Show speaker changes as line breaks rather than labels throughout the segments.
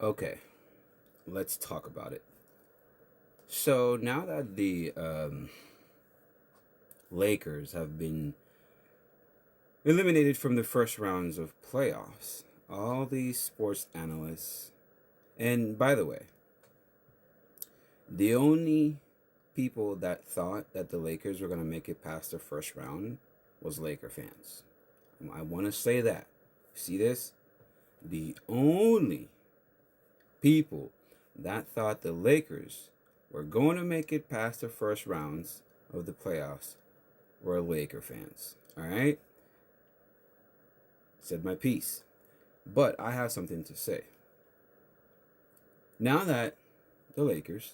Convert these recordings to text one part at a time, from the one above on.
Okay, let's talk about it. So now that the Lakers have been eliminated from the first rounds of playoffs, all these sports analysts, and by the way, the only people that thought that the Lakers were going to make it past the first round was Laker fans. I want to say that. See this? The only people that thought the Lakers were going to make it past the first rounds of the playoffs were Laker fans. All right? Said my piece. But I have something to say. Now that the Lakers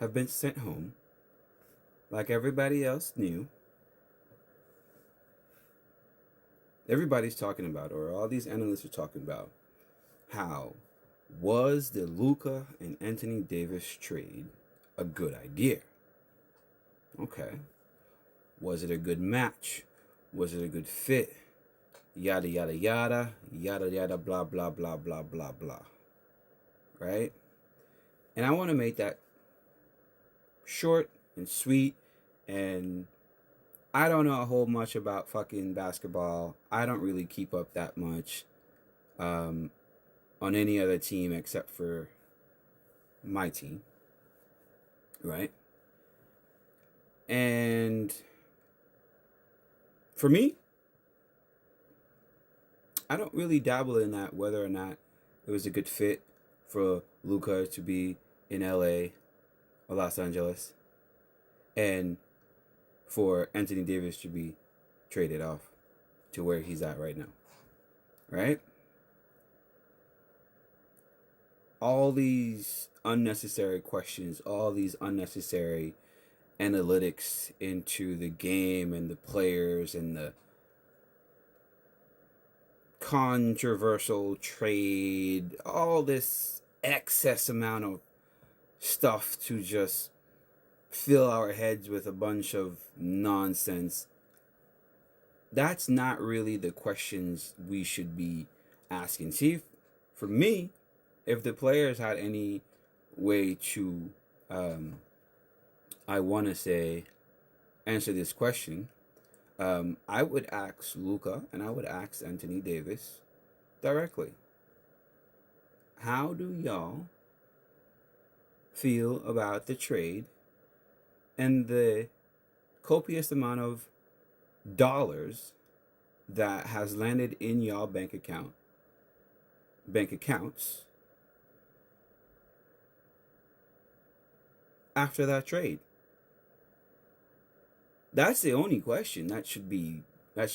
have been sent home, like everybody else knew, everybody's talking about, or all these analysts are talking about, how was the Luka and Anthony Davis trade a good idea? Okay. Was it a good match? Was it a good fit? Yada, yada, yada, yada, yada, blah, blah, blah, blah, blah, blah. Right? And I want to make that short and sweet. And I don't know a whole much about fucking basketball. I don't really keep up that much on any other team except for my team. Right? And for me, I don't really dabble in that whether or not it was a good fit for Luka to be in LA or Los Angeles and for Anthony Davis to be traded off to where he's at right now. Right? All these unnecessary questions, all these unnecessary analytics into the game and the players and the controversial trade, all this excess amount of stuff to just fill our heads with a bunch of nonsense. That's not really the questions we should be asking. See, for me, if the players had any way to, I want to say, answer this question, I would ask Luka and I would ask Anthony Davis directly. How do y'all feel about the trade and the copious amount of dollars that has landed in y'all bank accounts after that trade? That's the only question that should be that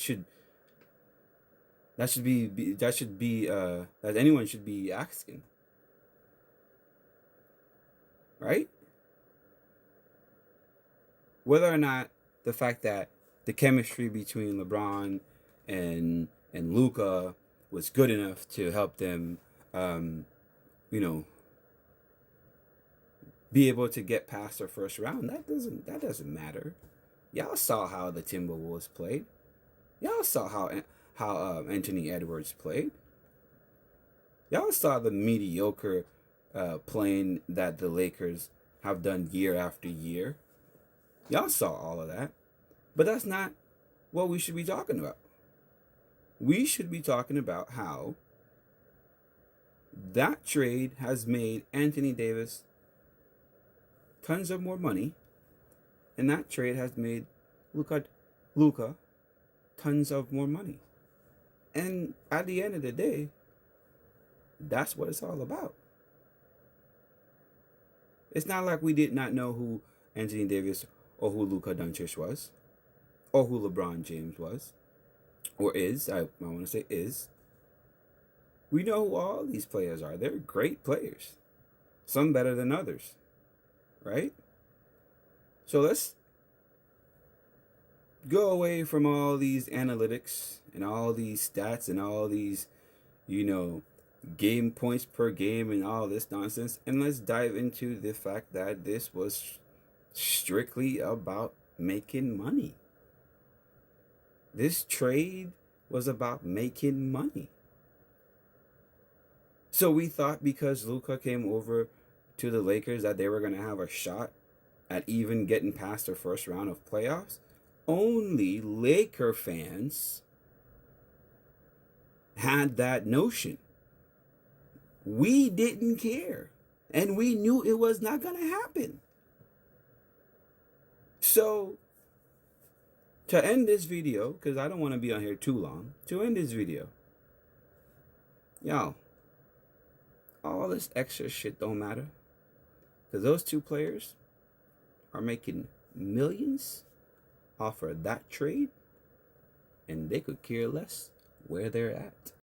anyone should be asking, right? Whether or not the fact that the chemistry between LeBron and Luka was good enough to help them, you know, be able to get past their first round, that doesn't matter. Y'all saw how the Timberwolves played. Y'all saw how Anthony Edwards played. Y'all saw the mediocre playing that the Lakers have done year after year. Y'all saw all of that. But that's not what we should be talking about. We should be talking about how that trade has made Anthony Davis tons of more money, and that trade has made Luka tons of more money. And at the end of the day, that's what it's all about. It's not like we did not know who Anthony Davis or who Luka Doncic was, or who LeBron James was, or is. I want to say is. We know who all these players are. They're great players. Some better than others. Right? So let's go away from all these analytics and all these stats and all these, game points per game and all this nonsense. And let's dive into the fact that this was strictly about making money. This trade was about making money. So we thought because Luka came over to the Lakers that they were going to have a shot at even getting past the first round of playoffs. Only Laker fans had that notion. We didn't care. And we knew it was not going to happen. So, to end this video, because I don't want to be on here too long, to end this video, y'all, all this extra shit don't matter. Because those two players are making millions off of that trade, and they could care less where they're at.